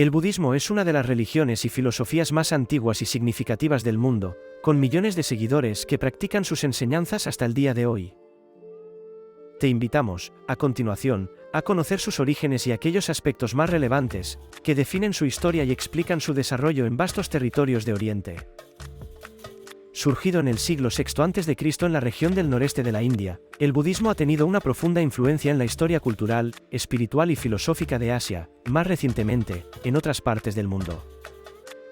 El budismo es una de las religiones y filosofías más antiguas y significativas del mundo, con millones de seguidores que practican sus enseñanzas hasta el día de hoy. Te invitamos, a continuación, a conocer sus orígenes y aquellos aspectos más relevantes, que definen su historia y explican su desarrollo en vastos territorios de Oriente. Surgido en el siglo VI a.C. en la región del noreste de la India, el budismo ha tenido una profunda influencia en la historia cultural, espiritual y filosófica de Asia, más recientemente, en otras partes del mundo.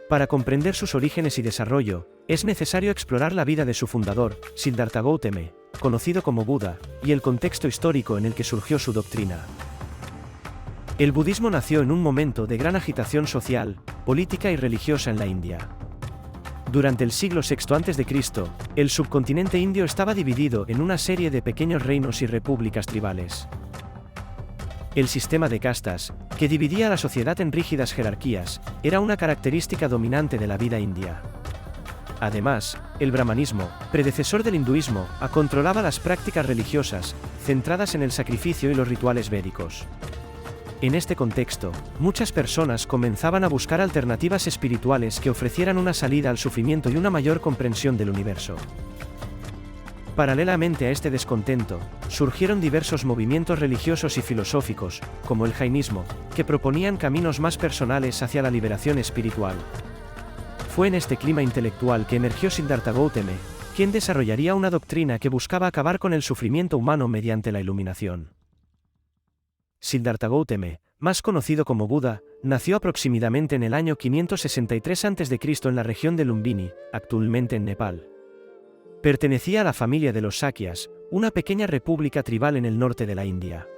Para comprender sus orígenes y desarrollo, es necesario explorar la vida de su fundador, Siddhartha Gautama, conocido como Buda, y el contexto histórico en el que surgió su doctrina. El budismo nació en un momento de gran agitación social, política y religiosa en la India. Durante el siglo VI a.C., el subcontinente indio estaba dividido en una serie de pequeños reinos y repúblicas tribales. El sistema de castas, que dividía a la sociedad en rígidas jerarquías, era una característica dominante de la vida india. Además, el brahmanismo, predecesor del hinduismo, controlaba las prácticas religiosas, centradas en el sacrificio y los rituales védicos. En este contexto, muchas personas comenzaban a buscar alternativas espirituales que ofrecieran una salida al sufrimiento y una mayor comprensión del universo. Paralelamente a este descontento, surgieron diversos movimientos religiosos y filosóficos, como el jainismo, que proponían caminos más personales hacia la liberación espiritual. Fue en este clima intelectual que emergió Siddhartha Gautama, quien desarrollaría una doctrina que buscaba acabar con el sufrimiento humano mediante la iluminación. Siddhartha Gautama, más conocido como Buda, nació aproximadamente en el año 563 a.C. en la región de Lumbini, actualmente en Nepal. Pertenecía a la familia de los Sakyas, una pequeña república tribal en el norte de la India.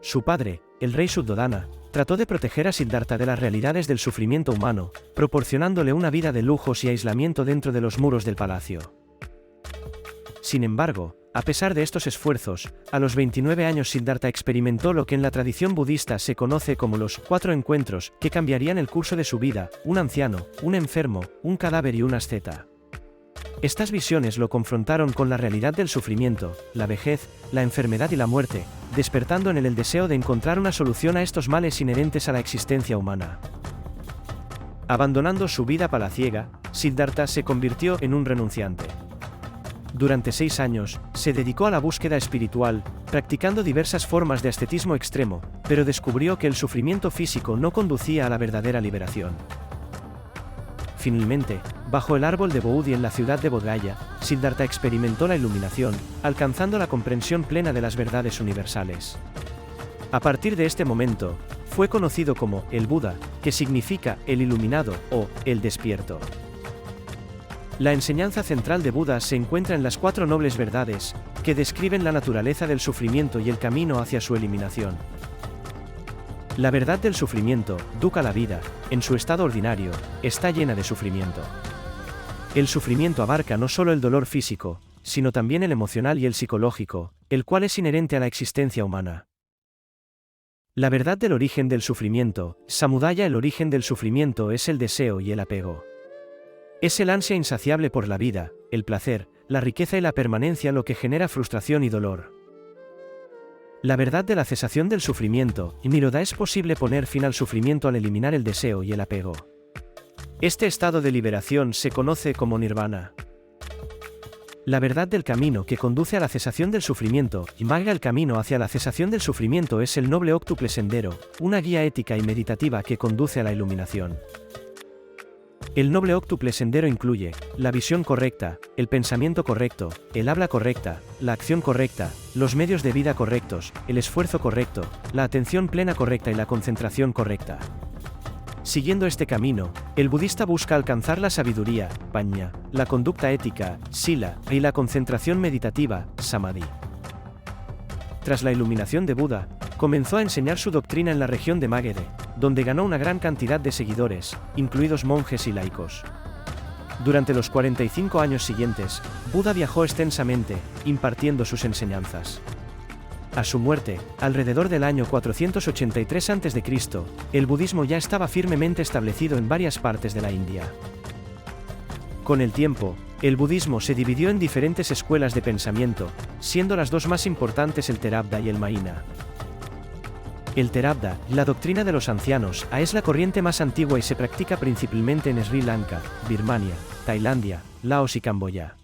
Su padre, el rey Suddhodana, trató de proteger a Siddhartha de las realidades del sufrimiento humano, proporcionándole una vida de lujos y aislamiento dentro de los muros del palacio. Sin embargo, a pesar de estos esfuerzos, a los 29 años Siddhartha experimentó lo que en la tradición budista se conoce como los 4 encuentros, que cambiarían el curso de su vida: un anciano, un enfermo, un cadáver y un asceta. Estas visiones lo confrontaron con la realidad del sufrimiento, la vejez, la enfermedad y la muerte, despertando en él el deseo de encontrar una solución a estos males inherentes a la existencia humana. Abandonando su vida palaciega, Siddhartha se convirtió en un renunciante. Durante 6 años, se dedicó a la búsqueda espiritual, practicando diversas formas de ascetismo extremo, pero descubrió que el sufrimiento físico no conducía a la verdadera liberación. Finalmente, bajo el árbol de Bodhi en la ciudad de Bodh Gaya, Siddhartha experimentó la iluminación, alcanzando la comprensión plena de las verdades universales. A partir de este momento, fue conocido como el Buda, que significa el iluminado o el despierto. La enseñanza central de Buda se encuentra en las 4 nobles verdades, que describen la naturaleza del sufrimiento y el camino hacia su eliminación. La verdad del sufrimiento, dukkha, la vida, en su estado ordinario, está llena de sufrimiento. El sufrimiento abarca no solo el dolor físico, sino también el emocional y el psicológico, el cual es inherente a la existencia humana. La verdad del origen del sufrimiento, samudaya, el origen del sufrimiento es el deseo y el apego. Es el ansia insaciable por la vida, el placer, la riqueza y la permanencia lo que genera frustración y dolor. La verdad de la cesación del sufrimiento, Nirodha, es posible poner fin al sufrimiento al eliminar el deseo y el apego. Este estado de liberación se conoce como nirvana. La verdad del camino que conduce a la cesación del sufrimiento, Magga, el camino hacia la cesación del sufrimiento es el noble óctuple sendero, una guía ética y meditativa que conduce a la iluminación. El noble óctuple sendero incluye la visión correcta, el pensamiento correcto, el habla correcta, la acción correcta, los medios de vida correctos, el esfuerzo correcto, la atención plena correcta y la concentración correcta. Siguiendo este camino, el budista busca alcanzar la sabiduría, pañña, la conducta ética, sila, y la concentración meditativa, samadhi. Tras la iluminación de Buda, comenzó a enseñar su doctrina en la región de Magadha, donde ganó una gran cantidad de seguidores, incluidos monjes y laicos. Durante los 45 años siguientes, Buda viajó extensamente, impartiendo sus enseñanzas. A su muerte, alrededor del año 483 a.C., el budismo ya estaba firmemente establecido en varias partes de la India. Con el tiempo, el budismo se dividió en diferentes escuelas de pensamiento, siendo las 2 más importantes el Theravada y el Mahayana. El Theravada, la doctrina de los ancianos, es la corriente más antigua y se practica principalmente en Sri Lanka, Birmania, Tailandia, Laos y Camboya.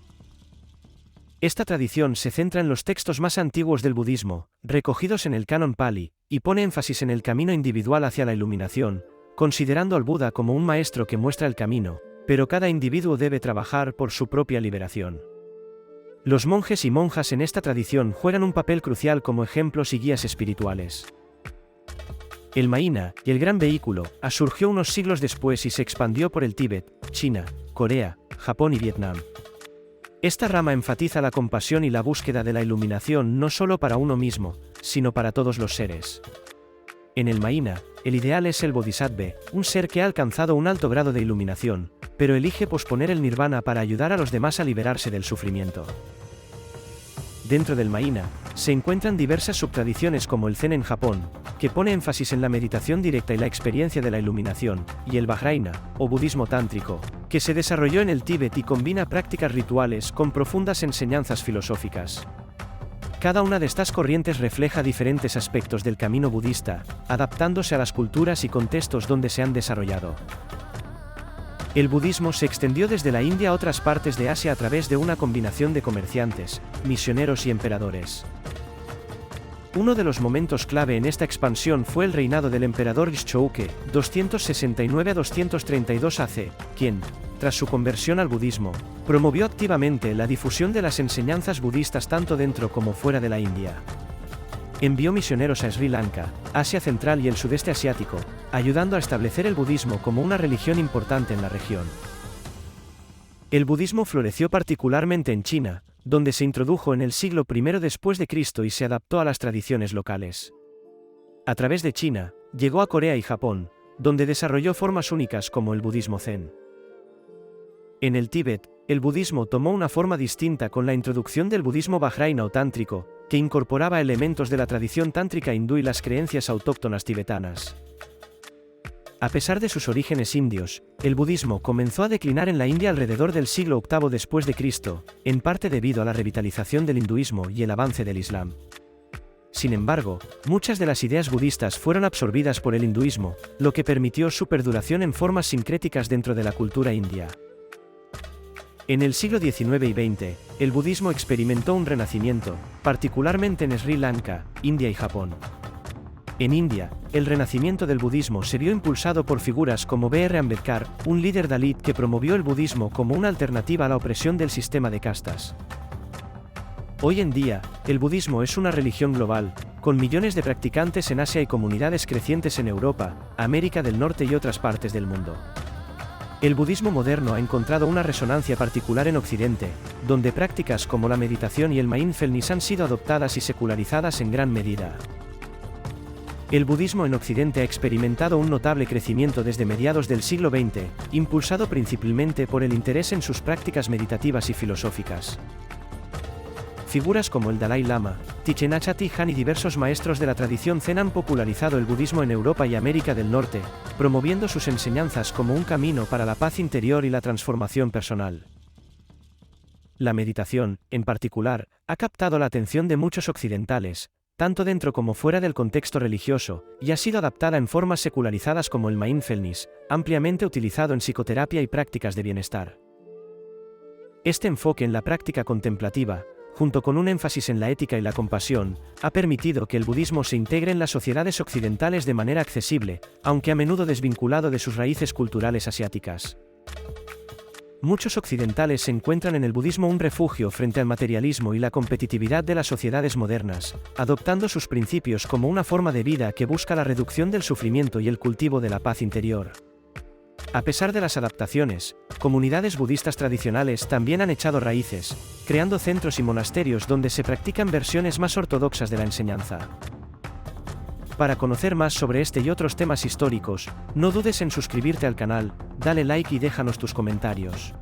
Esta tradición se centra en los textos más antiguos del budismo, recogidos en el canon Pali, y pone énfasis en el camino individual hacia la iluminación, considerando al Buda como un maestro que muestra el camino, pero cada individuo debe trabajar por su propia liberación. Los monjes y monjas en esta tradición juegan un papel crucial como ejemplos y guías espirituales. El Mahayana, el gran vehículo, surgió unos siglos después y se expandió por el Tíbet, China, Corea, Japón y Vietnam. Esta rama enfatiza la compasión y la búsqueda de la iluminación no solo para uno mismo, sino para todos los seres. En el Mahayana, el ideal es el Bodhisattva, un ser que ha alcanzado un alto grado de iluminación, pero elige posponer el nirvana para ayudar a los demás a liberarse del sufrimiento. Dentro del Mahayana, se encuentran diversas subtradiciones como el Zen en Japón, que pone énfasis en la meditación directa y la experiencia de la iluminación, y el Vajrayana, o budismo tántrico, que se desarrolló en el Tíbet y combina prácticas rituales con profundas enseñanzas filosóficas. Cada una de estas corrientes refleja diferentes aspectos del camino budista, adaptándose a las culturas y contextos donde se han desarrollado. El budismo se extendió desde la India a otras partes de Asia a través de una combinación de comerciantes, misioneros y emperadores. Uno de los momentos clave en esta expansión fue el reinado del emperador Shouke, 269 a 232 AC, quien, tras su conversión al budismo, promovió activamente la difusión de las enseñanzas budistas tanto dentro como fuera de la India. Envió misioneros a Sri Lanka, Asia Central y el sudeste asiático, ayudando a establecer el budismo como una religión importante en la región. El budismo floreció particularmente en China, donde se introdujo en el siglo I después de Cristo y se adaptó a las tradiciones locales. A través de China, llegó a Corea y Japón, donde desarrolló formas únicas como el budismo Zen. En el Tíbet, el budismo tomó una forma distinta con la introducción del budismo Vajrayana o tántrico, que incorporaba elementos de la tradición tántrica hindú y las creencias autóctonas tibetanas. A pesar de sus orígenes indios, el budismo comenzó a declinar en la India alrededor del siglo VIII después de Cristo, en parte debido a la revitalización del hinduismo y el avance del Islam. Sin embargo, muchas de las ideas budistas fueron absorbidas por el hinduismo, lo que permitió su perduración en formas sincréticas dentro de la cultura india. En el siglo XIX y XX, el budismo experimentó un renacimiento, particularmente en Sri Lanka, India y Japón. En India, el renacimiento del budismo se vio impulsado por figuras como B.R. Ambedkar, un líder dalit que promovió el budismo como una alternativa a la opresión del sistema de castas. Hoy en día, el budismo es una religión global, con millones de practicantes en Asia y comunidades crecientes en Europa, América del Norte y otras partes del mundo. El budismo moderno ha encontrado una resonancia particular en Occidente, donde prácticas como la meditación y el mindfulness han sido adoptadas y secularizadas en gran medida. El budismo en Occidente ha experimentado un notable crecimiento desde mediados del siglo XX, impulsado principalmente por el interés en sus prácticas meditativas y filosóficas. Figuras como el Dalai Lama, Thich Nhat Hanh y diversos maestros de la tradición Zen han popularizado el budismo en Europa y América del Norte, promoviendo sus enseñanzas como un camino para la paz interior y la transformación personal. La meditación, en particular, ha captado la atención de muchos occidentales, tanto dentro como fuera del contexto religioso, y ha sido adaptada en formas secularizadas como el mindfulness, ampliamente utilizado en psicoterapia y prácticas de bienestar. Este enfoque en la práctica contemplativa, junto con un énfasis en la ética y la compasión, ha permitido que el budismo se integre en las sociedades occidentales de manera accesible, aunque a menudo desvinculado de sus raíces culturales asiáticas. Muchos occidentales encuentran en el budismo un refugio frente al materialismo y la competitividad de las sociedades modernas, adoptando sus principios como una forma de vida que busca la reducción del sufrimiento y el cultivo de la paz interior. A pesar de las adaptaciones, comunidades budistas tradicionales también han echado raíces, creando centros y monasterios donde se practican versiones más ortodoxas de la enseñanza. Para conocer más sobre este y otros temas históricos, no dudes en suscribirte al canal, dale like y déjanos tus comentarios.